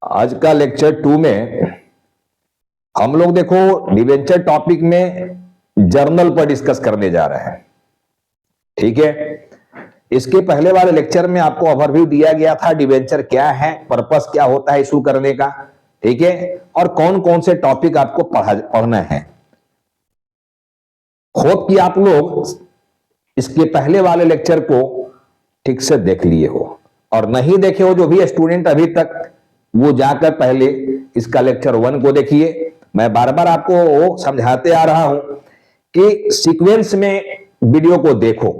आज का लेक्चर 2 में हम लोग देखो डिवेंचर टॉपिक में जर्नल पर डिस्कस करने जा रहे हैं। ठीक है, इसके पहले वाले लेक्चर में आपको ओवरव्यू दिया गया था, डिवेंचर क्या है, पर्पस क्या होता है इशू करने का, ठीक है, और कौन कौन से टॉपिक आपको पढ़ना है। होप कि आप लोग इसके पहले वाले लेक्चर को ठीक से देख लिए हो, और नहीं देखे हो जो भी स्टूडेंट अभी तक, वो जाकर पहले इसका लेक्चर 1 को देखिए। मैं बार बार आपको समझाते आ रहा हूं कि सीक्वेंस में वीडियो को देखो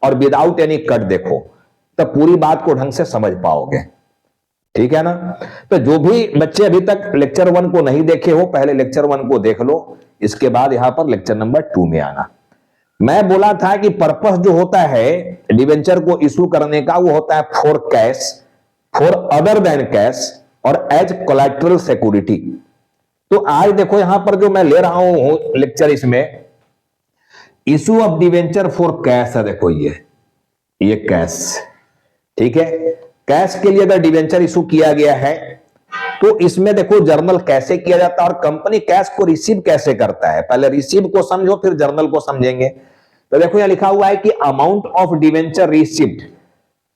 और विदाउट एनी कट देखो, तब पूरी बात को ढंग से समझ पाओगे। ठीक है ना? तो जो भी बच्चे अभी तक लेक्चर 1 को नहीं देखे हो, पहले लेक्चर 1 को देख लो, इसके बाद यहां पर लेक्चर नंबर 2 में आना। मैं बोला था कि पर्पस जो होता है डिवेंचर को इशू करने का, वो होता है for cash, for other than cash और एज कोलैटरल सिक्योरिटी। तो आज देखो यहां पर जो मैं ले रहा हूं लेक्चर, इसमें issue of debenture for cash है। देखो ये कैश, ठीक है, कैश के लिए अगर डिवेंचर इशू किया गया है तो इसमें देखो जर्नल कैसे किया जाता है और कंपनी कैश को रिसीव कैसे करता है। पहले रिसीव को समझो, फिर जर्नल को समझेंगे। तो देखो यहां लिखा हुआ है कि amount of debenture received,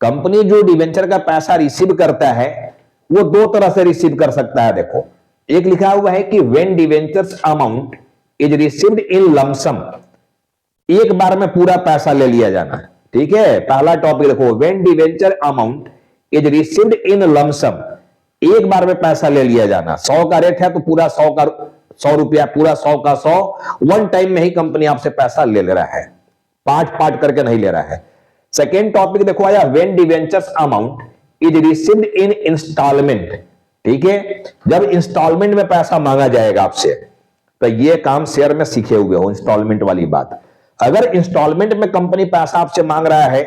company जो डिवेंचर का पैसा रिसीव करता है वो दो तरह से रिसीव कर सकता है। देखो, एक लिखा हुआ है कि when debentures amount is received in lump sum, एक बार में पूरा पैसा ले लिया जाना। ठीक है, पहला टॉपिक देखो, when debenture amount is received in lump sum, एक बार में पैसा ले लिया जाना। 100 का रेट है तो पूरा 100 का 100 रुपया, पूरा 100 का 100 वन टाइम में ही कंपनी आपसे पैसा ले रहा है, पार्ट पार्ट करके नहीं ले रहा है। सेकेंड टॉपिक देखो आया, when debentures amount is received in instalment. ठीक है, जब इंस्टॉलमेंट में पैसा मांगा जाएगा आपसे, तो ये काम शेयर में सीखे हुए हो, इंस्टॉलमेंट वाली बात। अगर इंस्टॉलमेंट में कंपनी पैसा आपसे मांग रहा है,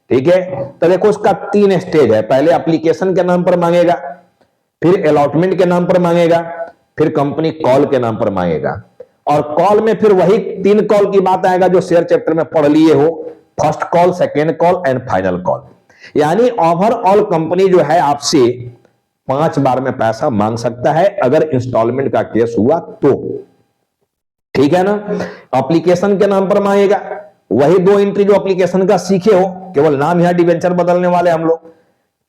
ठीक है, तो देखो उसका 3 स्टेज है। पहले एप्लीकेशन के नाम पर मांगेगा, फिर अलॉटमेंट के नाम पर मांगेगा, फिर कंपनी कॉल के नाम पर मांगेगा। और कॉल में फिर वही 3 कॉल की बात आएगा जो शेयर चैप्टर में पढ़ लिए हो, first call, second call and final call. यानी ओवरऑल कंपनी जो है आपसे 5 बार में पैसा मांग सकता है अगर इंस्टॉलमेंट का केस हुआ तो। ठीक है ना? एप्लीकेशन के नाम पर मांगेगा, वही 2 एंट्री जो एप्लीकेशन का सीखे हो, केवल नाम यहां डिवेंचर बदलने वाले हम लोग।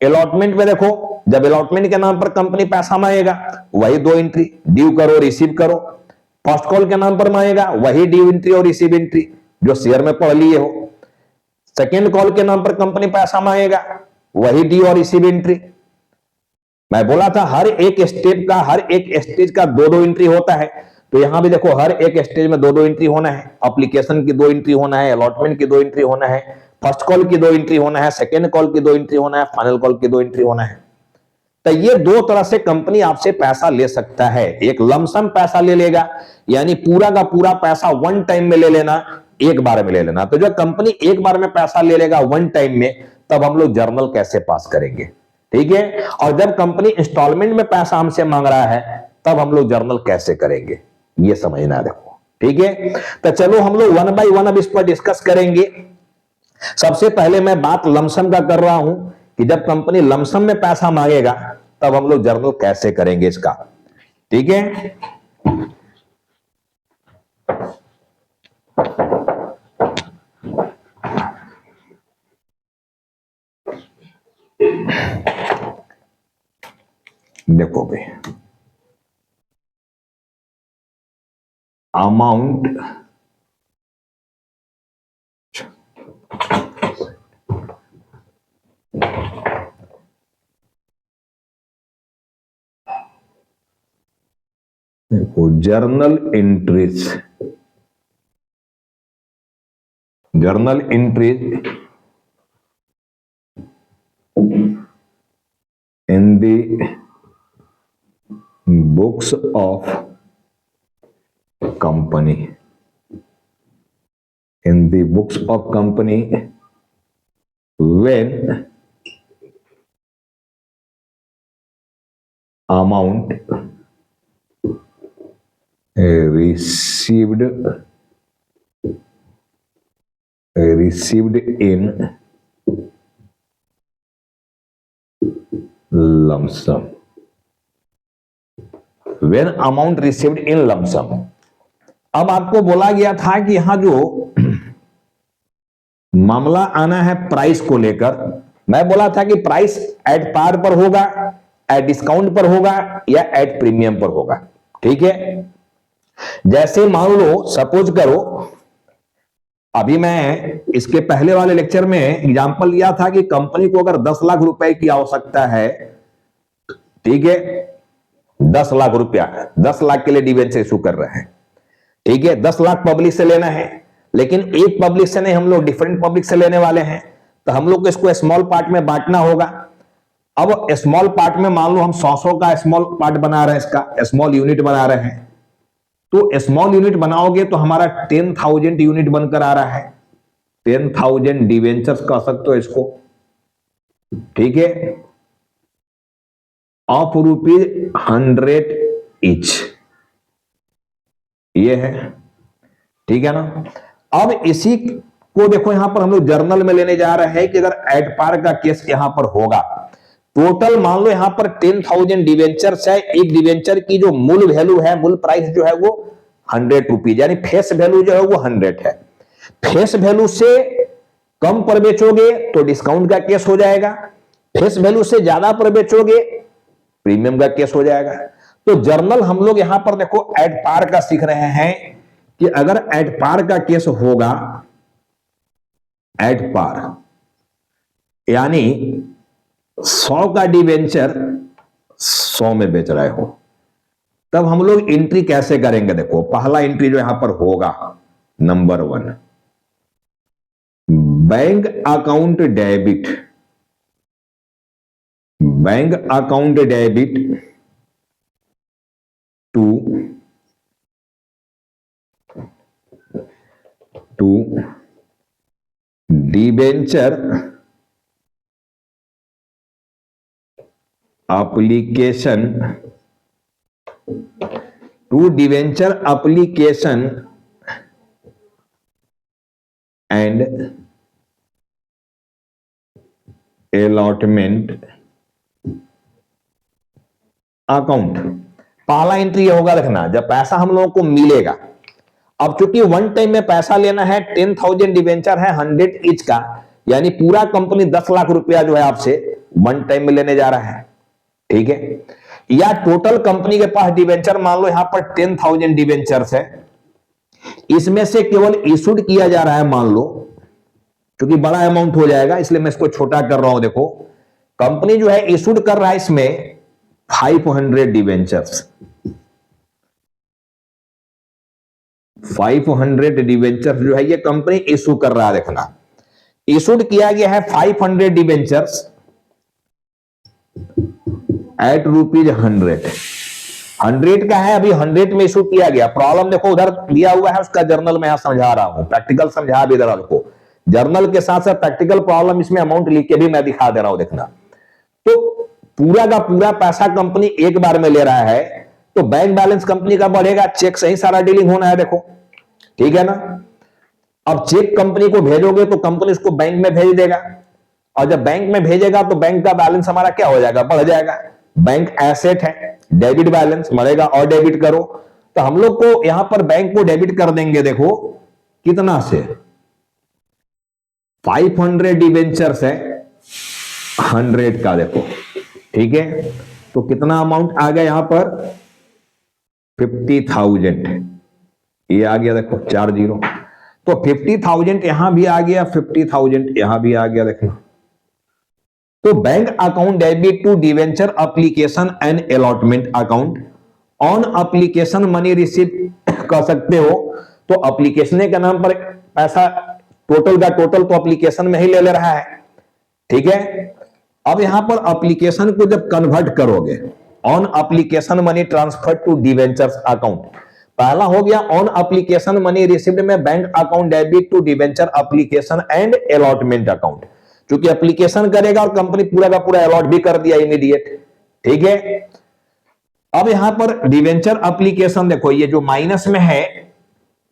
अलॉटमेंट में देखो, जब अलॉटमेंट के नाम पर कंपनी पैसा मांगेगा, वही 2 एंट्री, ड्यू करो रिसीव करो। फर्स्ट कॉल के नाम पर मांगेगा, वही ड्यू एंट्री और रिसीव एंट्री जो शेयर में पढ़ लिए हो। सेकेंड कॉल के नाम पर कंपनी पैसा मांगेगा, वही ड्यू और रिसीव एंट्री। मैं बोला था हर एक स्टेप का, हर एक स्टेज का 2-2 एंट्री होता है। तो यहां भी देखो हर एक स्टेज में 2-2 एंट्री होना है। एप्लीकेशन की 2 एंट्री होना है, अलॉटमेंट की 2 एंट्री होना है, फर्स्ट कॉल की 2 एंट्री होना है, सेकेंड कॉल की 2 एंट्री होना है, फाइनल कॉल की 2 एंट्री होना है। तो ये 2 तरह से कंपनी आपसे पैसा ले सकता है। एक लमसम पैसा ले लेगा, यानी पूरा का पूरा पैसा वन टाइम में ले लेना, एक बार में ले लेना। तो जब कंपनी एक बार में पैसा ले लेगा वन टाइम में, तब हम लोग जर्नल कैसे पास करेंगे। ठीक है, और जब कंपनी इंस्टॉलमेंट में पैसा हमसे मांग रहा है, तब हम लोग जर्नल कैसे करेंगे, ये समझना है। देखो, ठीक है, तो चलो हम लोग 1 बाय 1 अब इस पर डिस्कस करेंगे। सबसे पहले मैं बात लमसम का कर रहा हूं कि जब कंपनी लमसम में पैसा मांगेगा, तब हम लोग जर्नल कैसे करेंगे इसका। ठीक है, देखो भाई, अमाउंट देखो, journal entries in the books of company, when amount received in lump sum. When amount received in lump sum. अब आपको बोला गया था कि यहां जो मामला आना है प्राइस को लेकर, मैं बोला था कि प्राइस एट पार पर होगा, एट डिस्काउंट पर होगा या एट प्रीमियम पर होगा। ठीक है, जैसे मान लो सपोज करो, अभी मैं इसके पहले वाले लेक्चर में एग्जांपल लिया था कि कंपनी को अगर 10 लाख रुपए की आवश्यकता है, ठीक है, 10 लाख रुपया, 10 लाख के लिए डिवेंचर इशू कर रहे हैं। ठीक है, 10 लाख पब्लिक से लेना है, लेकिन एक पब्लिक से नहीं, हम लोग डिफरेंट पब्लिक से लेने वाले हैं, तो हम लोग को इसको स्मॉल पार्ट में बांटना होगा। अब स्मॉल पार्ट में मान लो हम 100 का स्मॉल पार्ट बना रहे हैं, इसका स्मॉल यूनिट बना रहे हैं, तो स्मॉल यूनिट बनाओगे तो हमारा 10,000 यूनिट बनकर आ रहा है, 10,000 डिवेंचर्स कह सकते हो इसको। ठीक है, ऑफ ₹100 ईच, ये है। ठीक है ना। अब इसी को देखो, यहां पर हम लोग जर्नल में लेने जा रहे हैं कि अगर एट पार का केस यहां पर होगा, टोटल मान लो यहां पर 10,000 डिवेंचर्स है, एक डिवेंचर की जो मूल वैल्यू है, मूल प्राइस जो है वो 100 रुपीज, यानी फेस वैल्यू जो है वो 100 है। फेस वैल्यू से कम पर बेचोगे तो डिस्काउंट का केस हो जाएगा, फेस वैल्यू से ज्यादा पर बेचोगे प्रीमियम का केस हो जाएगा। तो जर्नल हम लोग यहां पर देखो एट पार का सीख रहे हैं कि अगर एट पार का केस होगा, एट पार यानी 100 का डिवेंचर 100 में बेच रहे हो, तब हम लोग एंट्री कैसे करेंगे? देखो, पहला एंट्री जो यहां पर होगा, number 1, bank account debit, bank account debit to debenture application, to debenture application and allotment account. पहला एंट्री ये होगा, देखना, जब पैसा हम लोगों को मिलेगा, अब चूंकि वन टाइम में पैसा लेना है, 10,000 डिवेंचर है 100 ईच का, यानी पूरा कंपनी 10 लाख रुपया जो है आपसे वन टाइम में लेने जा रहा है। ठीक है, या टोटल कंपनी के पास डिवेंचर मान लो यहां पर 10,000 डिवेंचर्स है, इसमें से केवल इशूड किया जा रहा है, मान लो क्योंकि बड़ा अमाउंट हो जाएगा इसलिए मैं इसको छोटा कर रहा हूं। देखो, कंपनी जो है इशूड कर रहा है इसमें 500 डिवेंचर्स, 500 डिवेंचर्स जो है ये कंपनी इशू कर रहा है। देखना, इशूड किया गया है 500 डिवेंचर्स एट ₹100, 100 का है, अभी 100 में इशू किया गया। प्रॉब्लम देखो उधर दिया हुआ है, उसका जर्नल में यहां समझा रहा हूं, प्रैक्टिकल समझा भी दे रहा हूं। देखो, जर्नल के साथ साथ प्रैक्टिकल प्रॉब्लम इसमें अमाउंट लिख के भी मैं दिखा दे रहा हूं। देखना, तो पूरा का पूरा पैसा कंपनी एक बार में ले रहा है, तो बैंक बैलेंस कंपनी का बढ़ेगा, चेक से ही सारा डीलिंग होना है। देखो, ठीक है ना। अब चेक कंपनी को भेजोगे तो कंपनी उसको बैंक में भेज देगा, और जब बैंक में भेजेगा तो बैंक का बैलेंस हमारा क्या हो जाएगा? बढ़ जाएगा। बैंक एसेट है, डेबिट बैलेंस बढ़ेगा और डेबिट करो, तो हम लोग को यहां पर बैंक को डेबिट कर देंगे। देखो कितना से, 500 डिवेंचर्स है 100 का, देखो ठीक है, तो कितना अमाउंट आ गया यहां पर? 50,000, ये आ गया। देखो 4 0, तो 50,000 यहां भी आ गया, 50,000 यहां भी आ गया। देखना, तो bank account debit to debenture application and allotment account on application money receive कर सकते हो। तो एप्लीकेशन के नाम पर पैसा टोटल का टोटल तो एप्लीकेशन में ही ले रहा है। ठीक है, अब यहां पर एप्लीकेशन को जब कन्वर्ट करोगे, on application money transfer to debentures account, पहला हो गया ऑन एप्लीकेशन मनी रिसीव्ड में bank account debit to debenture application and allotment account, क्योंकि एप्लीकेशन करेगा और कंपनी पूरा का पूरा अलॉट भी कर दिया इमीडिएट। ठीक है, अब यहां पर डिवेंचर एप्लीकेशन देखो, ये जो माइनस में है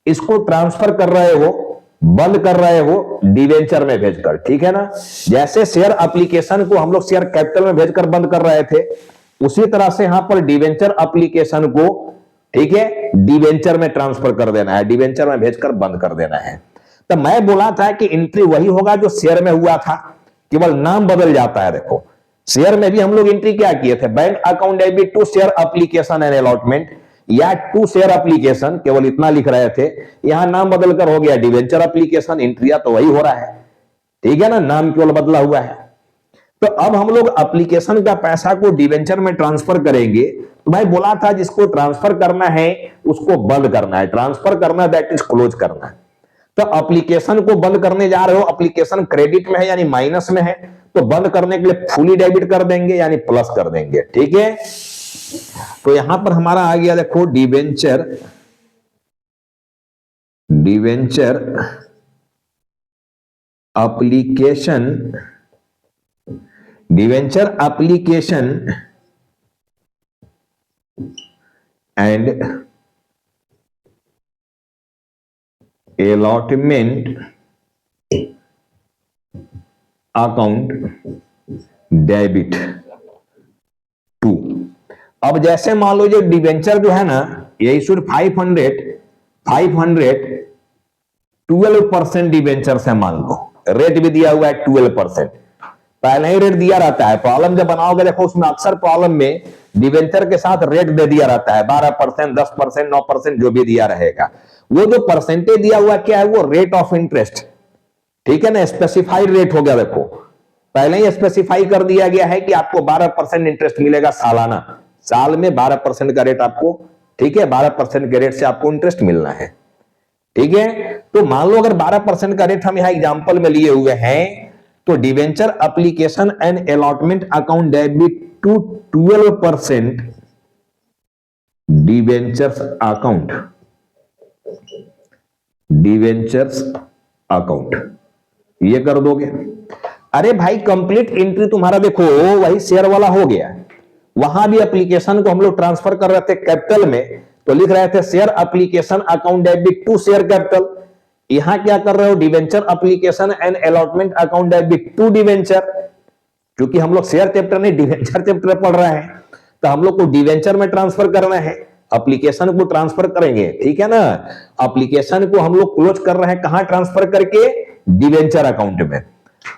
इसको ट्रांसफर कर रहे हो, बंद कर रहे हो डिवेंचर में भेजकर। ठीक है ना, जैसे शेयर एप्लीकेशन को हम लोग शेयर कैपिटल में भेजकर बंद कर रहे थे, उसी तरह से यहां पर डिवेंचर एप्लीकेशन को, ठीक है, डिवेंचर में ट्रांसफर कर देना है, डिवेंचर में भेजकर बंद कर देना है। तो मैं बोला था कि एंट्री वही होगा जो शेयर में हुआ था, केवल नाम बदल जाता है। देखो शेयर में भी हम लोग एंट्री क्या किए थे, bank account debit to share application and allotment, या टू शेयर एप्लीकेशन, केवल इतना लिख रहे थे। यहां नाम बदलकर हो गया डिवेंचर एप्लीकेशन, एंट्रिया तो वही हो रहा है, ठीक है ना, नाम केवल बदला हुआ है। तो अब हम लोग एप्लीकेशन का पैसा को डिवेंचर में ट्रांसफर करेंगे। तो भाई बोला था जिसको ट्रांसफर करना है उसको बंद करना है, ट्रांसफर करना दैट इज क्लोज करना है। तो एप्लीकेशन को बंद करने जा रहे हो, एप्लीकेशन क्रेडिट में है यानी माइनस में है, तो बंद करने के लिए फुली डेबिट कर देंगे यानी प्लस कर देंगे, ठीक है। तो यहां पर हमारा आ गया देखो debenture, debenture application, debenture application and allotment account debit to. अब जैसे मान लो जो डिवेंचर जो है ना, ये इशूड 12% डिवेंचर से, मान लो रेट भी दिया हुआ है 12%, पहले ही रेट दिया रहता है। प्रॉब्लम जब बनाओगे देखो उसमें अक्सर प्रॉब्लम में डिवेंचर के साथ रेट दे दिया रहता है, 12%, 10%, 9% जो भी दिया रहेगा। वो जो परसेंटेज दिया हुआ क्या है, वो रेट ऑफ इंटरेस्ट, ठीक है ना, स्पेसिफाइड रेट हो गया। देखो पहले ही स्पेसिफाई कर दिया गया है कि आपको 12% इंटरेस्ट मिलेगा सालाना, साल में 12% का रेट आपको, ठीक है, 12% के रेट से आपको इंटरेस्ट मिलना है, ठीक है। तो मान लो अगर 12% का रेट हम यहां एग्जांपल में लिए हुए हैं, तो debenture application and allotment account debit to 12% debentures account, debentures account, ये कर दोगे। अरे भाई कंप्लीट एंट्री तुम्हारा देखो वही शेयर वाला हो गया। वहां भी एप्लीकेशन को हम लोग ट्रांसफर कर रहे थे कैपिटल में, तो लिख रहे थे share application account debit to share capital. यहां क्या कर रहे हो, debenture application and allotment account debit to debenture. क्योंकि हम लोग शेयर चैप्टर नहीं डिवेंचर चैप्टर पढ़ रहे हैं, तो हम लोग को डिवेंचर में ट्रांसफर करना है, एप्लीकेशन को ट्रांसफर करेंगे, ठीक है ना। एप्लीकेशन को हम लोग क्लोज कर रहे हैं कहां, ट्रांसफर करके डिवेंचर अकाउंट में।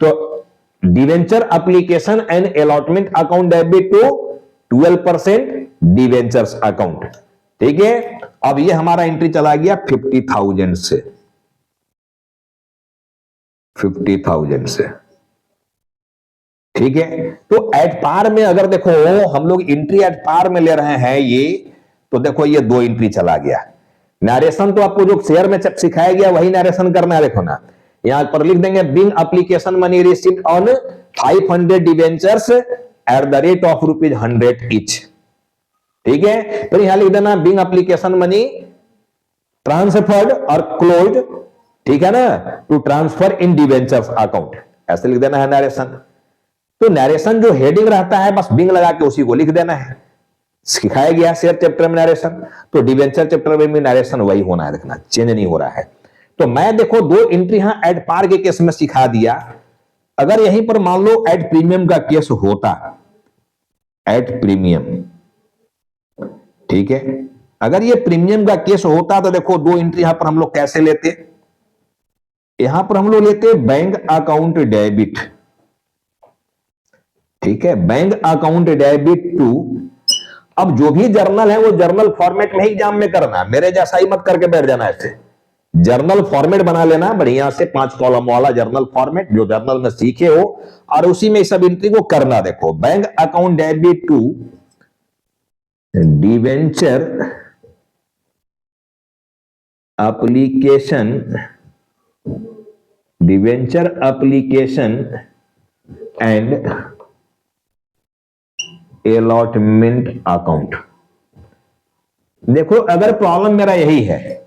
तो debenture application and allotment account debit to 12% debentures account, ठीक है। अब ये हमारा एंट्री चला गया 50,000 से, 50,000 से, ठीक है। तो एट पार में अगर देखो हम लोग एंट्री एट पार में ले रहे हैं ये, तो देखो ये 2 एंट्री चला गया। नरेशन तो आपको जो शेयर में सिखाया गया वही नरेशन करना है। देखो ना यहां पर लिख देंगे being application money received on 500 debentures at the rate of ₹100 each, ठीक है। तो यहां लिख देना बिंग एप्लीकेशन मनी ट्रांसफर्ड और क्लोज्ड, ठीक है ना, to transfer in debentures account, ऐसे लिख देना है नरेशन। तो नरेशन जो हेडिंग रहता है बस बिंग लगा के उसी को लिख देना है, सिखाया गया शेयर चैप्टर में नरेशन, तो डिवेंचर चैप्टर में भी नरेशन वही होना है, देखना चेंज नहीं हो रहा है। तो मैं देखो 2 एंट्री यहां एड पार के केस में सिखा दिया। अगर यहीं पर मान लो एड प्रीमियम का केस होता, एड प्रीमियम, ठीक है, अगर ये प्रीमियम का केस होता तो देखो 2 एंट्री यहां पर हम लोग कैसे लेते, यहां पर हम लोग लेते बैंक अकाउंट डेबिट, ठीक है, बैंक अकाउंट डेबिट टू। अब जो भी जर्नल है वो जर्नल फॉर्मेट में ही एग्जाम में करना, मेरे जैसा ही मत करके बैठ जाना, ऐसे जर्नल फॉर्मेट बना लेना बढ़िया से, 5 कॉलम वाला जर्नल फॉर्मेट जो जर्नल में सीखे हो, और उसी में सब एंट्री को करना। देखो bank account debit to debenture application, debenture application and allotment account. देखो अगर प्रॉब्लम मेरा यही है,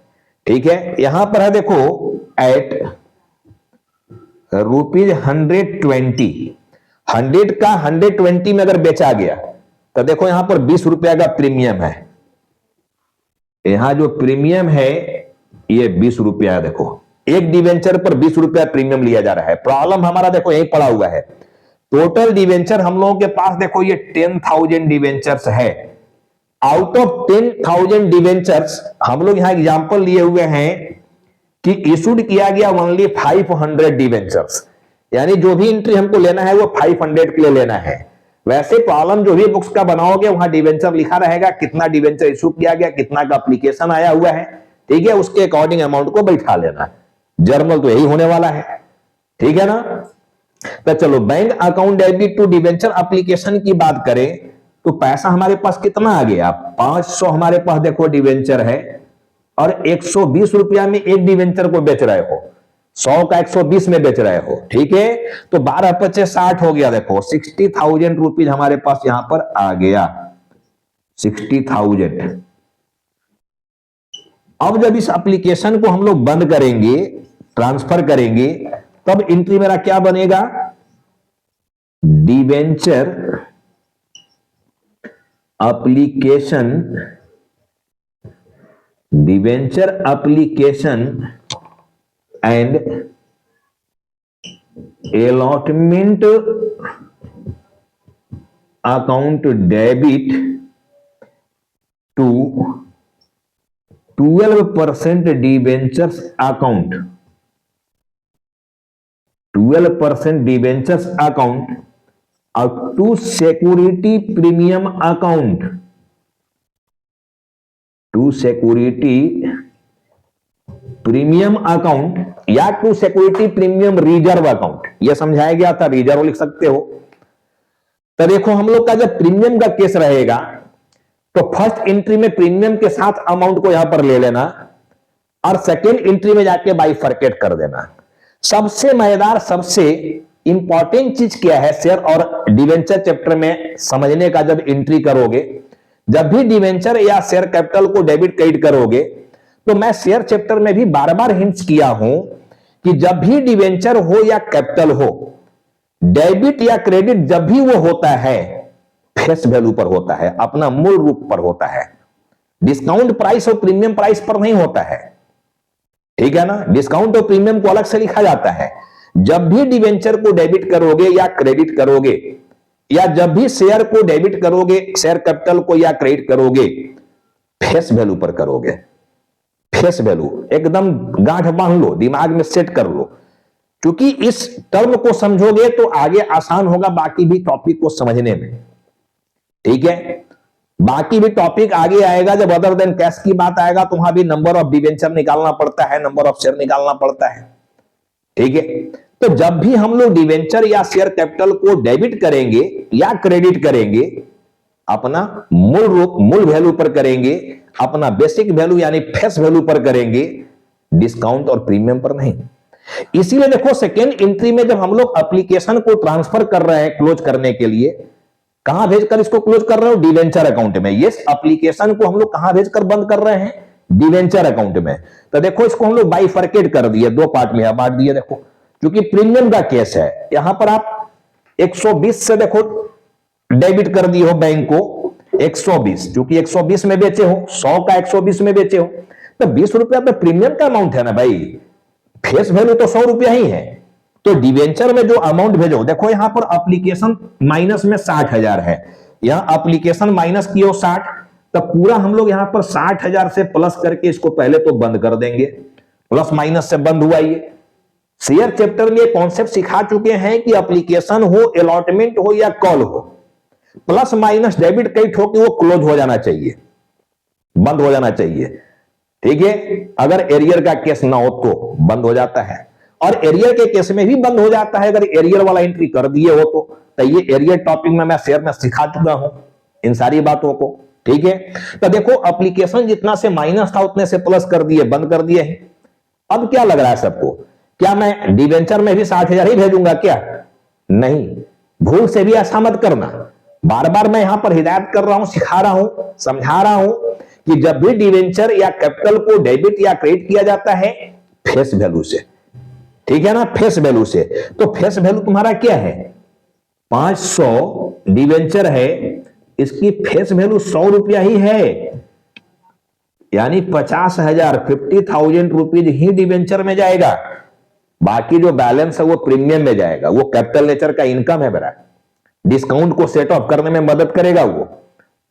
ठीक है, यहां पर है देखो एट ₹120, 100 का 120 में अगर बेचा गया तो देखो यहां पर 20 रुपया का प्रीमियम है, यहां जो प्रीमियम है ये 20 रुपया, देखो एक डिवेंचर पर 20 रुपया प्रीमियम लिया जा रहा है। प्रॉब्लम हमारा देखो यही पड़ा हुआ है, टोटल डिवेंचर हम लोगों के पास देखो ये 10,000 डिवेंचर्स है। आउट ऑफ 10,000 डिवेंचर्स हम लोग यहां एग्जांपल लिए हुए हैं कि इशूड किया गया ओनली 500 डिवेंचर्स, यानी जो भी एंट्री हमको लेना है वो 500 के लिए लेना है। वैसे प्रॉब्लम जो भी बुक्स का बनाओगे वहां डिवेंचर लिखा रहेगा, कितना डिवेंचर इशू किया गया, कितना का एप्लीकेशन आया हुआ है, ठीक है, उसके अकॉर्डिंग अमाउंट को बैठा लेना। जर्नल तो यही होने वाला है, ठीक है ना। तो चलो bank account debit to debenture application की बात करें तो पैसा हमारे पास कितना आ गया, 500 हमारे पास देखो डिवेंचर है और 120 रुपया में एक डिवेंचर को बेच रहे हो, 100 का 120 में बेच रहे हो, ठीक है। तो 12 पचे 60 हो गया, देखो 60,000 रुपीज हमारे पास यहां पर आ गया, 60,000। अब जब इस एप्लीकेशन को हम लोग बंद करेंगे, ट्रांसफर करेंगे, तब एंट्री मेरा क्या बनेगा, debenture application, debenture application and allotment account debit to 12% debentures account, 12% debentures account और to security premium account, to security premium account या to security premium reserve account, यह समझाया गया था, रिजर्व लिख सकते हो। तो देखो हम लोग का जब प्रीमियम का केस रहेगा तो फर्स्ट एंट्री में प्रीमियम के साथ अमाउंट को यहां पर ले लेना और सेकेंड एंट्री में जाके बाइफरकेट कर देना। सबसे मजेदार, सबसे इंपॉर्टेंट चीज क्या है शेयर और डिवेंचर चैप्टर में समझने का, जब एंट्री करोगे, जब भी डिवेंचर या शेयर कैपिटल को डेबिट क्रेडिट करोगे, तो मैं शेयर चैप्टर में भी बार बार हिंट्स किया हूं कि जब भी डिवेंचर हो या कैपिटल हो, डेबिट या क्रेडिट जब भी वो होता है फेस वैल्यू पर होता है, अपना मूल रूप पर होता है, डिस्काउंट प्राइस और प्रीमियम प्राइस पर नहीं होता है, ठीक है ना। डिस्काउंट और प्रीमियम को अलग से लिखा जाता है। जब भी डिवेंचर को डेबिट करोगे या क्रेडिट करोगे, या जब भी शेयर को डेबिट करोगे, शेयर कैपिटल को या क्रेडिट करोगे, फेस वैल्यू पर करोगे। फेस वैल्यू एकदम गांठ बांध लो, दिमाग में सेट कर लो, क्योंकि इस टर्म को समझोगे तो आगे आसान होगा बाकी भी टॉपिक को समझने में, ठीक है। बाकी भी टॉपिक आगे आएगा, जब अदर देन कैश की बात आएगा तो वहां भी नंबर ऑफ डिवेंचर निकालना पड़ता है, नंबर ऑफ शेयर निकालना पड़ता है, ठीक है। तो जब भी हम लोग डिवेंचर या शेयर कैपिटल को डेबिट करेंगे या क्रेडिट करेंगे, अपना मूल रूप, मूल वैल्यू पर करेंगे, अपना बेसिक वैल्यू यानी फेस वैल्यू पर करेंगे, डिस्काउंट और प्रीमियम पर नहीं। इसीलिए देखो सेकेंड एंट्री में जब हम लोग एप्लीकेशन को ट्रांसफर कर रहे हैं क्लोज करने के लिए, कहां भेजकर इसको क्लोज कर रहे हो, डिवेंचर अकाउंट में। ये एप्लीकेशन को हम लोग कहां भेजकर बंद कर रहे हैं, डिवेंचर अकाउंट में। तो देखो इसको हम लोग बाइफरकेट कर दिए, दो पार्ट में बांट दिए, देखो क्योंकि प्रीमियम का केस है, यहां पर आप 120 से देखो डेबिट कर दिए हो बैंक को 120, क्योंकि 120 में बेचे हो, 100 का 120 में बेचे हो, तो 20 रुपया पे प्रीमियम का अमाउंट है ना भाई, फेस वैल्यू तो 100 रुपया ही है। तो डिवेंचर में जो अमाउंट भेजो, देखो यहां पर एप्लीकेशन माइनस में 60,000 है, यहां एप्लीकेशन माइनस की हो 60, तो पूरा हम लोग यहां पर 60,000 से प्लस करके इसको पहले तो बंद कर देंगे, प्लस माइनस से बंद हुआ। ये शेयर चैप्टर में कॉन्सेप्ट सिखा चुके हैं कि एप्लीकेशन हो, अलॉटमेंट हो या कॉल हो, प्लस माइनस डेबिट क्रेडिट हो कि वो क्लोज हो जाना चाहिए, बंद हो जाना चाहिए, ठीक है। अगर एरियर का केस ना हो तो बंद हो जाता है, और एरियर के केस में भी बंद हो जाता है अगर एरियर वाला एंट्री कर दिए हो तो ये एरियर टॉपिक में मैं शेयर में सिखा चुका हूं इन सारी बातों को, ठीक है। तो देखो एप्लीकेशन जितना से माइनस था उतने से प्लस कर दिए, बंद कर दिए हैं। अब क्या लग रहा है सबको, क्या मैं डिवेंचर में भी 60,000 ही भेजूंगा क्या? नहीं, भूल से भी ऐसा मत करना। बार बार मैं यहां पर हिदायत कर रहा हूं, सिखा रहा हूं, समझा रहा हूं कि जब भी डिवेंचर या कैपिटल को डेबिट या क्रेडिट किया जाता है फेस वैल्यू से, ठीक है ना, फेस वैल्यू से। तो फेस वैल्यू तुम्हारा क्या है, 500 डिवेंचर है, इसकी फेस वैल्यू 100 रुपया ही है, यानी 50,000 50,000 रुपीज ही डिवेंचर में जाएगा, बाकी जो बैलेंस है वो प्रीमियम में जाएगा, वो कैपिटल नेचर का इनकम है मेरा, डिस्काउंट को सेट ऑफ करने में मदद करेगा वो,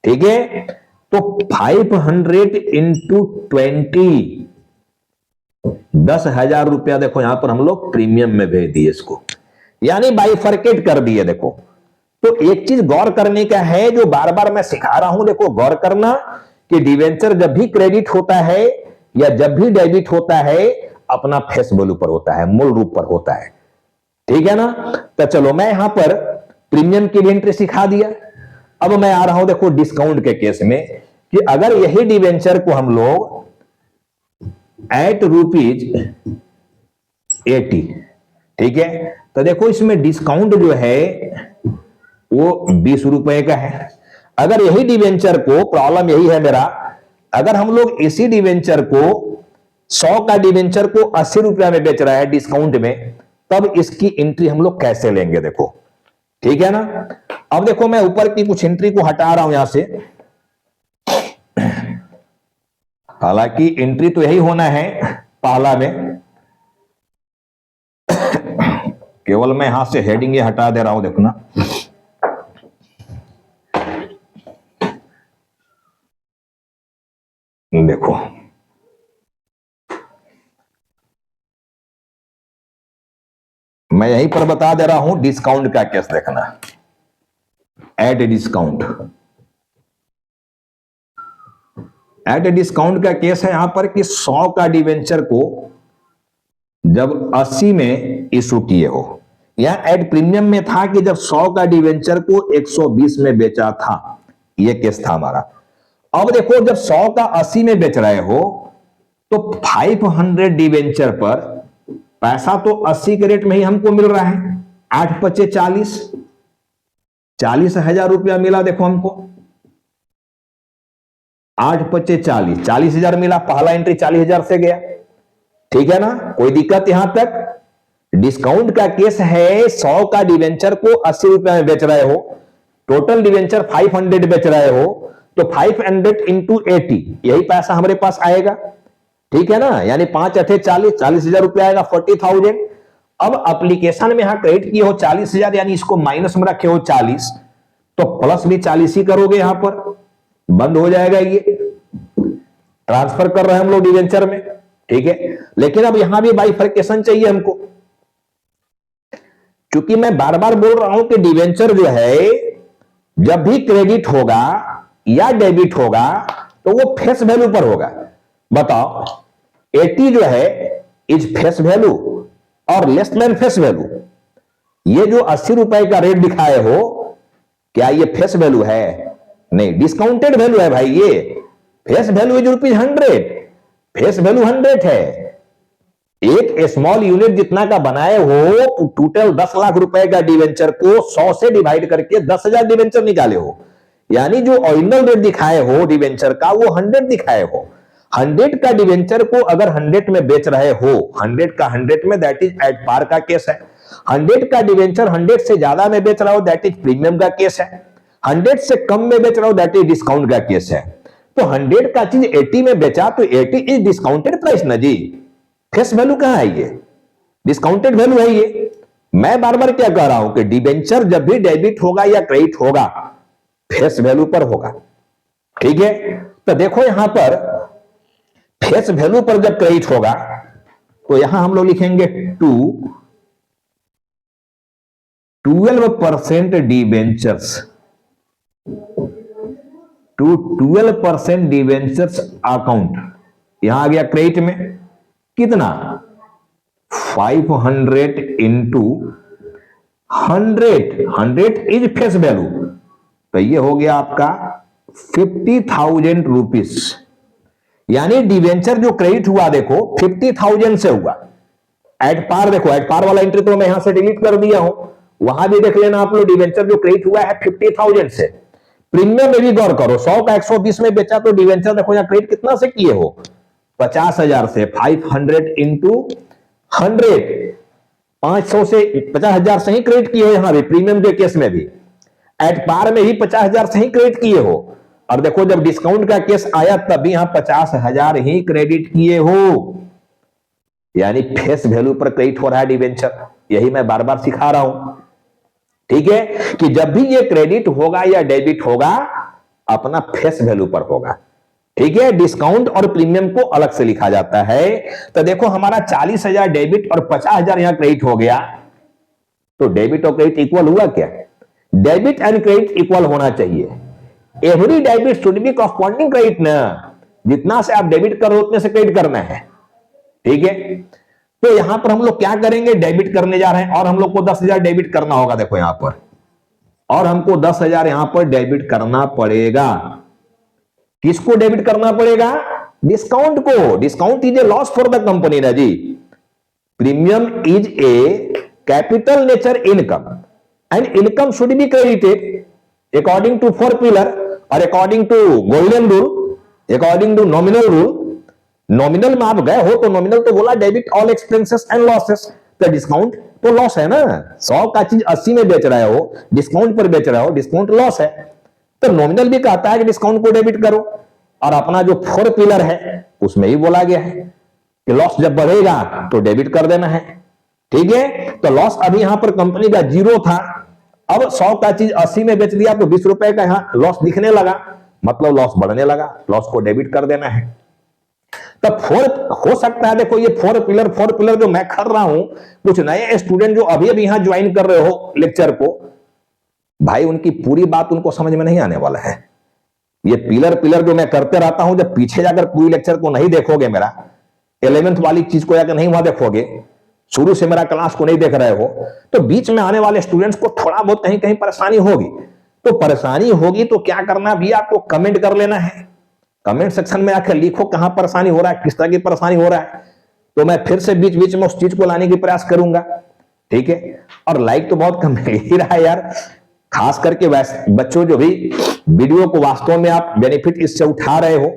ठीक है। तो 500 इंटू 20, 10,000 रुपया देखो यहां पर हम लोग प्रीमियम में भेज दिए इसको, यानी बाइफरकेट कर दिए। देखो तो एक चीज गौर करने का है, जो बार बार मैं सिखा रहा हूं, देखो गौर करना कि डिवेंचर जब भी क्रेडिट होता है या जब भी डेबिट होता है अपना फेस वैल्यू पर होता है, मूल रूप पर होता है, ठीक है ना। तो चलो मैं यहां पर प्रीमियम की एंट्री सिखा दिया। अब मैं आ रहा हूं देखो डिस्काउंट के केस में कि अगर यही डिवेंचर को हम लोग एट ₹80, ठीक है, तो देखो इसमें डिस्काउंट जो है वो 20 रुपए का है। अगर यही डिवेंचर को, प्रॉब्लम यही है मेरा, अगर हम लोग इसी डिवेंचर को 100 का डिवेंचर को 80 रुपया में बेच रहा है डिस्काउंट में, तब इसकी एंट्री हम लोग कैसे लेंगे, देखो, ठीक है ना। अब देखो मैं ऊपर की कुछ एंट्री को हटा रहा हूं यहां से, हालांकि एंट्री तो यही होना है पहला में, केवल मैं यहां से हेडिंग हटा दे रहा हूं, देखो ना। देखो मैं यहीं पर बता दे रहा हूं डिस्काउंट का केस देखना, एट डिस्काउंट। एट डिस्काउंट का केस है यहां पर कि 100 का डिवेंचर को जब 80 में इशू किए हो, यहां एड प्रीमियम में था कि जब 100 का डिवेंचर को 120 में बेचा था, यह केस था हमारा। अब देखो जब 100 का 80 में बेच रहे हो तो 500 डिवेंचर पर पैसा तो 80 के रेट में ही हमको मिल रहा है, 8 पचे 40, 40,000 रुपया मिला। देखो हमको 8 पचे 40, 40,000 मिला, पहला एंट्री 40,000 से गया, ठीक है ना, कोई दिक्कत यहां तक। डिस्काउंट का केस है 100 का डिवेंचर को 80 रुपया में बेच रहे हो, टोटल डिवेंचर 500 बेच रहे हो, तो 500 इंटू 80 यही पैसा हमारे पास आएगा, ठीक है ना, यानी 5 अठे 40, 40,000 रुपया आएगा, 40,000। अब एप्लीकेशन में यहां क्रेडिट किए हो 40,000, यानी इसको माइनस में रखे हो 40, तो प्लस भी 40 ही करोगे, यहां पर बंद हो जाएगा, ये ट्रांसफर कर रहे हैं हम लोग डिवेंचर में, ठीक है। लेकिन अब यहां भी बाइफरकेशन चाहिए हमको, क्योंकि मैं बार बार बोल रहा हूं कि डिवेंचर जो है जब भी क्रेडिट होगा या डेबिट होगा तो वो फेस वैल्यू पर होगा। बताओ 80 जो है इज फेस वैल्यू और लेस देन फेस वैल्यू। ये जो 80 रुपए का रेट दिखाए हो, क्या ये फेस वैल्यू है? नहीं, डिस्काउंटेड वैल्यू है भाई। ये face value is ₹100, face value 100 है। एक स्मॉल यूनिट जितना का बनाए हो, टोटल 10 लाख रुपए का डिवेंचर को 100 से डिवाइड करके 10,000 डिवेंचर निकाले हो, यानी जो ओरिजिनल रेट दिखाए हो डिवेंचर का वो 100 दिखाए हो। 100 का डिवेंचर को अगर 100 में बेच रहे हो, 100 का 100 में, दैट इज एट पार का केस है। 100 का डिवेंचर 100 से ज्यादा में बेच रहा हो, दैट इज प्रीमियम का केस है। 100 से कम में बेच रहा हो, दैट इज डिस्काउंट का केस है। तो 100 का चीज 80 में बेचा तो 80 इज डिस्काउंटेड प्राइस ना जी, फेस वैल्यू कहां है? ये डिस्काउंटेड वैल्यू है। ये मैं बार बार क्या कह रहा हूं कि डिवेंचर जब भी डेबिट होगा या क्रेडिट होगा फेस वैल्यू पर होगा, ठीक है। तो देखो यहां पर फेस वैल्यू पर जब क्रेडिट होगा तो यहां हम लोग लिखेंगे 12% डिवेंचर्स, टू 12% डिवेंचर्स अकाउंट। यहां आ गया क्रेडिट में कितना, 500 इंटू 100 इज फेस वैल्यू, तो ये हो गया आपका 50,000 रुपीज। यानी डिवेंचर जो क्रेडिट हुआ देखो 50,000 से हुआ। एट पार देखो, एट पार वाला एंट्री तो मैं यहां से डिलीट कर दिया हूं, वहां भी देख लेना आप लोग, डिवेंचर जो क्रेडिट हुआ है 50,000 से। प्रीमियम में भी गौर करो, 100 का 120 में बेचा तो डिवेंचर देखो यहां क्रेडिट कितना से किए हो, 50,000 से। 500 इंटू 100, 500 से 50,000 से ही क्रेडिट किए हो, यहां भी प्रीमियम के केस में भी एट पार में ही 50,000 से ही क्रेडिट किए हो। और देखो जब डिस्काउंट का केस आया तब भी यहां 50,000 ही क्रेडिट किए हो, यानी फेस वैल्यू पर क्रेडिट हो रहा है डिवेंचर। यही मैं बार बार सिखा रहा हूं, ठीक है, कि जब भी ये क्रेडिट होगा या डेबिट होगा अपना फेस वैल्यू पर होगा। ठीक है, डिस्काउंट और प्रीमियम को अलग से लिखा जाता है। तो देखो हमारा 40,000 डेबिट और 50,000 यहां क्रेडिट हो गया, तो डेबिट और क्रेडिट इक्वल हुआ क्या? डेबिट एंड क्रेडिट इक्वल होना चाहिए। Every debit should be corresponding credit ना, जितना से आप डेबिट करो उतने से क्रेडिट करना है। ठीक है, तो यहां पर हम लोग क्या करेंगे, डेबिट करने जा रहे हैं और हम लोग को 10,000 डेबिट करना होगा। देखो यहां पर, और हमको 10,000 यहां पर डेबिट करना पड़ेगा। किसको डेबिट करना पड़ेगा? डिस्काउंट को। Discount is a loss for the company ना जी। Premium is a capital nature income and income should be credited according to 4 pillar और according to golden rule, according to nominal rule. Nominal में आप गए हो तो nominal तो बोला debit all expenses and losses, तो डिस्काउंट तो लॉस है ना। 100 का चीज 80 में बेच रहे हो, डिस्काउंट पर बेच रहे हो, डिस्काउंट लॉस है। तो नॉमिनल भी कहता है कि डिस्काउंट को डेबिट करो, और अपना जो 4 पिलर है उसमें ही बोला गया है कि लॉस जब बढ़ेगा तो डेबिट कर देना है। ठीक है, तो लॉस अभी यहां पर कंपनी का 0 था, अब 100 का चीज 80 में बेच दिया तो 20 रुपए का यहां लॉस दिखने लगा, मतलब लॉस बढ़ने लगा, लॉस को डेबिट कर देना है। तब 4 हो सकता है, देखो ये 4 पिलर जो मैं कर रहा हूं, कुछ नए स्टूडेंट जो अभी अभी यहां ज्वाइन कर रहे हो लेक्चर को, भाई उनकी पूरी बात उनको समझ में नहीं आने वाला है। ये पिलर जो मैं करते रहता हूं, जब पीछे जाकर पूरी लेक्चर को नहीं देखोगे, मेरा 11th वाली चीज को जाकर नहीं वहां देखोगे, शुरू से मेरा क्लास को नहीं देख रहे हो, तो बीच में आने वाले स्टूडेंट्स को थोड़ा बहुत कहीं कहीं परेशानी होगी। तो परेशानी होगी तो क्या करना भी, आपको कमेंट कर लेना है। कमेंट सेक्शन में आकर लिखो कहां परेशानी हो रहा है, किस तरह की परेशानी हो रहा है, तो मैं फिर से बीच बीच में उस चीज को लाने की प्रयास करूंगा। ठीक है, और लाइक तो बहुत कम मिल ही रहा है यार, खास करके बच्चों जो भी वीडियो को वास्तव में आप बेनिफिट इससे उठा रहे हो,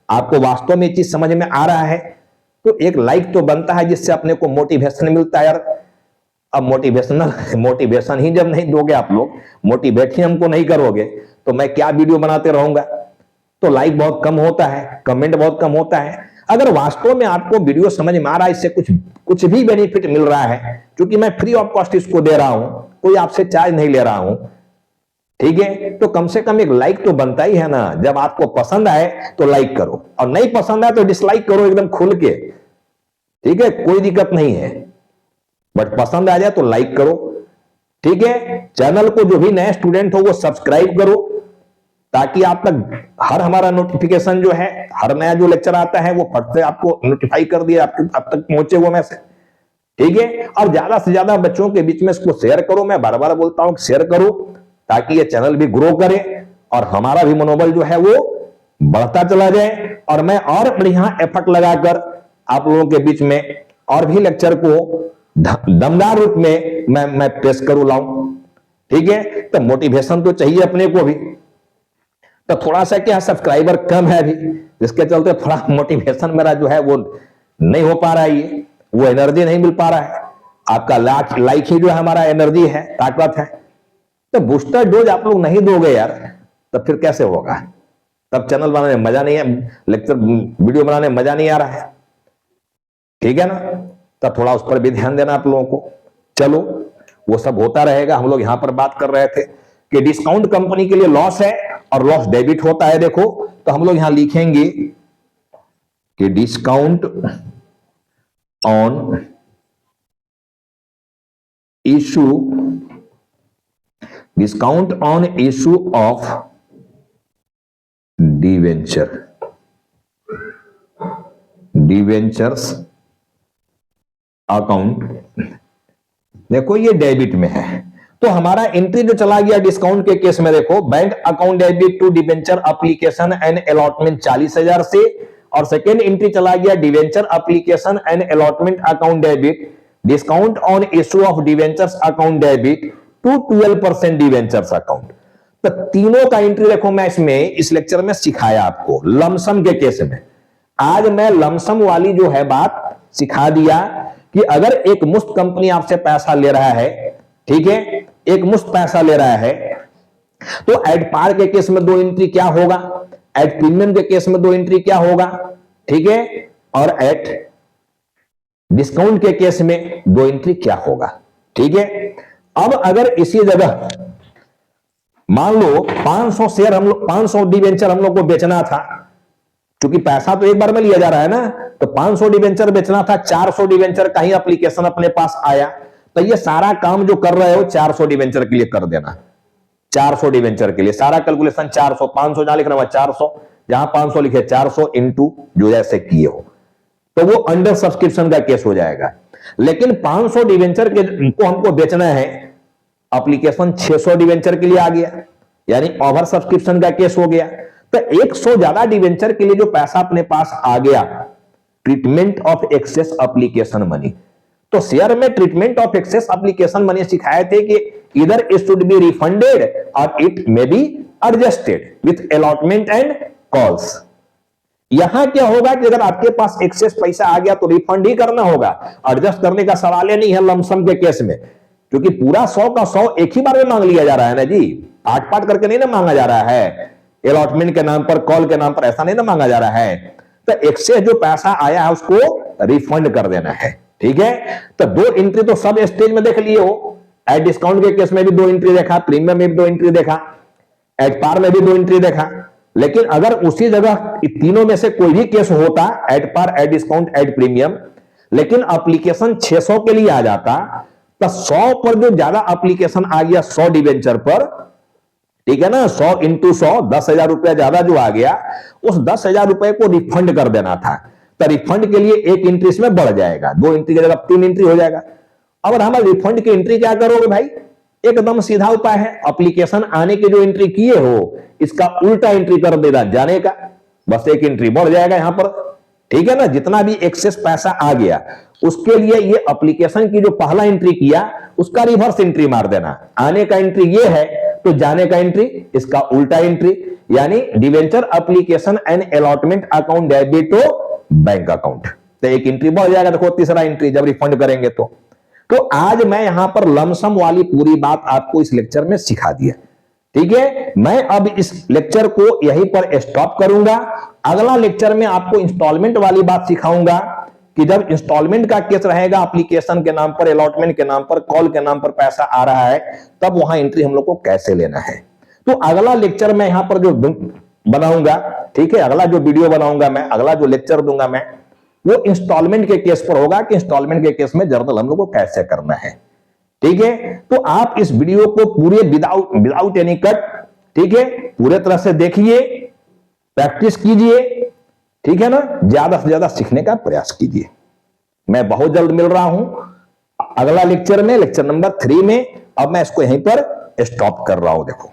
आपको वास्तव में ये चीज समझ में आ रहा है, तो एक लाइक तो बनता है जिससे अपने को मोटिवेशन मिलता है यार। अब मोटिवेशन ही जब नहीं दोगे आप लोग, मोटिवेट ही हमको नहीं करोगे, तो मैं क्या वीडियो बनाते रहूंगा। तो लाइक बहुत कम होता है, कमेंट बहुत कम होता है। अगर वास्तव में आपको वीडियो समझ में आ रहा है, इससे कुछ भी बेनिफिट मिल रहा है, क्योंकि मैं फ्री ऑफ कॉस्ट इसको दे रहा हूं, कोई आपसे चार्ज नहीं ले रहा हूं। ठीक है, तो कम से कम एक लाइक तो बनता ही है ना। जब आपको पसंद आए तो लाइक करो, और नहीं पसंद आए तो डिसलाइक करो एकदम खुल के। ठीक है, कोई दिक्कत नहीं है, बट पसंद आ जाए तो लाइक करो। ठीक है, चैनल को जो भी नए स्टूडेंट हो वो सब्सक्राइब करो, ताकि आप तक हर हमारा नोटिफिकेशन जो है, हर नया जो लेक्चर आता है वो फट से आपको नोटिफाई कर दिया, आपके अब तक पहुंचे वो मैसेज। ठीक है, और ज्यादा से ज्यादा बच्चों के बीच में इसको शेयर करो। मैं बार बार बोलता हूं शेयर करो, ताकि ये चैनल भी ग्रो करे और हमारा भी मनोबल जो है वो बढ़ता चला जाए, और मैं और बढ़िया एफर्ट लगाकर आप लोगों के बीच में और भी लेक्चर को दमदार रूप में मैं पेश करूं, लाऊं। ठीक है, तो मोटिवेशन तो चाहिए अपने को भी। तो थोड़ा सा क्या सब्सक्राइबर कम है अभी, जिसके चलते थोड़ा मोटिवेशन मेरा जो है वो नहीं हो पा रहा है, ये वो एनर्जी नहीं मिल पा रहा है। आपका लाइक ही जो है हमारा एनर्जी है, ताकत है। तो बूस्टर डोज आप लोग नहीं दोगे यार, तब फिर कैसे होगा? तब चैनल बनाने में मजा नहीं है, लेक्चर वीडियो बनाने में मजा नहीं आ रहा है। ठीक है ना, तब थोड़ा उस पर भी ध्यान देना आप लोगों को। चलो वो सब होता रहेगा। हम लोग यहां पर बात कर रहे थे कि डिस्काउंट कंपनी के लिए लॉस है और लॉस डेबिट होता है। देखो, तो हम लोग यहां लिखेंगे कि discount on issue of debentures account. देखो ये डेबिट में है, तो हमारा एंट्री जो चला गया डिस्काउंट के केस में, देखो bank account debit to debenture application and allotment 40,000 से, और सेकेंड एंट्री चला गया debenture application and allotment account debit, discount on issue of debentures account debit to 12% debentures account. तो तीनों का एंट्री देखो मैं इस लेक्चर में सिखाया आपको लमसम के केस में। आज मैं लमसम वाली जो है बात सिखा दिया कि अगर एक मुफ्त कंपनी आपसे पैसा ले रहा है, ठीक है, एक मुफ्त पैसा ले रहा है, तो एट पार के केस में 2 एंट्री क्या होगा, एट प्रीमियम के केस में 2 एंट्री क्या होगा, ठीक है, और एट डिस्काउंट के केस में 2 एंट्री क्या होगा। ठीक है, अब अगर इसी जगह मान लो 500 शेयर हम लोग 500 डिवेंचर हम लोग को बेचना था, क्योंकि पैसा तो एक बार में लिया जा रहा है ना, तो 500 डिवेंचर बेचना था, 400 डिवेंचर का ही एप्लीकेशन अपने पास आया, तो ये सारा काम जो कर रहे हो 400 डिवेंचर के लिए कर देना। 400 डिवेंचर के लिए सारा कैलकुलेशन 400, 500 जहां लिख रहा हूं 400, जहां 500 लिखे 400 इंटू जो जैसे किए हो, तो वो अंडर सब्सक्रिप्शन का केस हो जाएगा। लेकिन 500 डिवेंचर को हमको बेचना है, एप्लीकेशन 600 डिवेंचर के लिए आ गया, यानी ओवर सब्सक्रिप्शन का केस हो गया। तो 100 ज्यादा डिवेंचर के लिए जो पैसा अपने पास आ गया, treatment of excess application money. तो शेयर में treatment of excess application money सिखाए थे कि इधर इट शुड बी रिफंडेड और it may be adjusted with allotment and calls. यहां क्या होगा कि अगर आपके पास एक्सेस पैसा आ गया तो रिफंड ही करना होगा, एडजस्ट करने का सवाल ही नहीं है लमसम के केस में, क्योंकि पूरा 100 का 100 एक ही बार में मांग लिया जा रहा है ना जी, आठ पाठ करके नहीं ना मांगा जा रहा है, अलॉटमेंट के नाम पर, कॉल के नाम पर ऐसा नहीं ना मांगा जा रहा है। तो एक्सेस जो पैसा आया है उसको रिफंड कर देना है, ठीक है। तो 2 एंट्री तो सब स्टेज में देख लिए हो, एट डिस्काउंट के केस में भी 2 एंट्री देखा, प्रीमियम में भी 2 एंट्री देखा, एट पार में भी 2 एंट्री देखा। लेकिन अगर उसी जगह तीनों में से कोई भी केस होता, at par, at discount, at premium, लेकिन एप्लीकेशन 600 के लिए आ जाता, तो 100 पर जो ज्यादा एप्लीकेशन आ गया 100 डिवेंचर पर, ठीक है ना, 100 इंटू 100 10,000 रुपया ज्यादा जो आ गया, उस 10,000 रुपए को रिफंड कर देना था। तो रिफंड के लिए 1 एंट्री इसमें बढ़ जाएगा, 2 एंट्री की जगह 3 एंट्री हो जाएगा। अब हम रिफंड की एंट्री क्या करोगे भाई, एकदम सीधा उपाय है, एप्लीकेशन आने की जो एंट्री किए हो इसका उल्टा एंट्री कर देना जाने का, बस 1 एंट्री बढ़ जाएगा यहां पर, ठीक है ना। जितना भी एक्सेस पैसा आ गया उसके लिए ये एप्लीकेशन की जो पहला एंट्री किया उसका रिवर्स एंट्री मार देना। आने का एंट्री ये है तो जाने का एंट्री इसका उल्टा एंट्री, यानी debenture application and allotment account debit to bank account. तो 1 एंट्री बढ़ जाएगा, देखो तीसरा एंट्री जब रिफंड करेंगे तो आज मैं यहां पर लमसम वाली पूरी बात आपको इस लेक्चर में सिखा दिया, ठीक है। मैं अब इस लेक्चर को यहीं पर स्टॉप करूंगा। अगला लेक्चर में आपको इंस्टॉलमेंट वाली बात सिखाऊंगा कि जब इंस्टॉलमेंट का केस रहेगा, एप्लीकेशन के नाम पर, अलॉटमेंट के नाम पर, कॉल के नाम पर पैसा आ रहा है, तब वहां एंट्री हम लोग को कैसे लेना है। तो अगला लेक्चर मैं यहां पर जो बनाऊंगा, ठीक है, अगला जो वीडियो बनाऊंगा मैं, अगला जो लेक्चर दूंगा मैं, वो इंस्टॉलमेंट के केस पर होगा कि इंस्टॉलमेंट के केस में जर्नल हम लोग को कैसे करना है, ठीक है। तो आप इस वीडियो को पूरे विदाउट एनी कट, ठीक है, पूरे तरह से देखिए, प्रैक्टिस कीजिए, ठीक है ना, ज्यादा से ज्यादा सीखने का प्रयास कीजिए। मैं बहुत जल्द मिल रहा हूं अगला लेक्चर में, लेक्चर नंबर 3 में। अब मैं इसको यहीं पर स्टॉप कर रहा हूं, देखो।